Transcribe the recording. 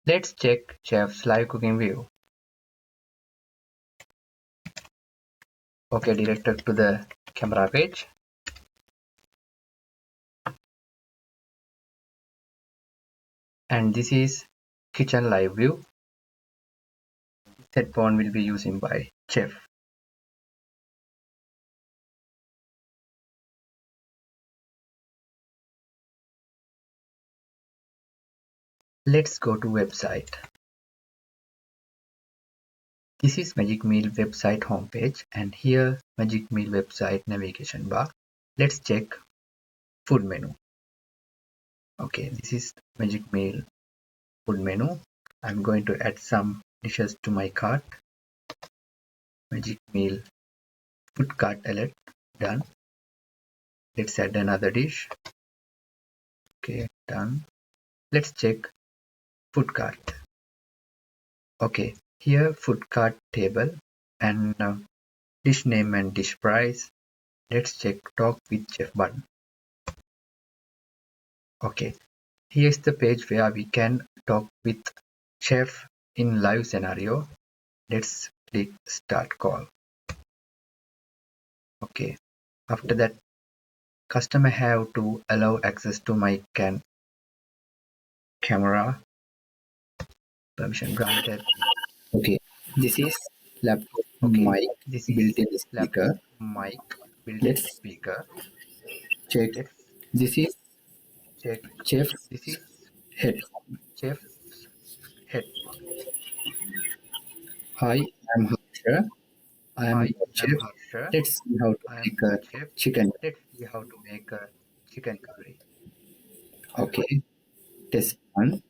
Let's check chef's live cooking view. Okay, directed to the camera page. And this is kitchen live view. Set phone will be used by chef. Let's go to website. This is Magic Meal website homepage, and here Magic Meal website navigation bar. Let's check food menu. Okay, this is Magic Meal food menu. I'm going to add some dishes to my cart. Magic Meal food cart alert done. Let's add another dish. Okay, done. Let's check food cart. Okay, here food cart table and dish name and dish price. Let's check talk with chef button. Okay, here's the page where we can talk with chef in live scenario. Let's click start call. Okay, after that customer have to allow access to mic and camera. Permission granted. Okay, this is laptop Okay, mic this is built-in laptop speaker. mic built-in Let's speaker. check. Let's This is check. chef's This is headphone. chef's headphone. Hi, I'm Harsha. I am Hi, the I'm chef. Harsha. Let's see how to I am make the a chef. chicken. Let's see how to make a chicken curry. Okay, test one.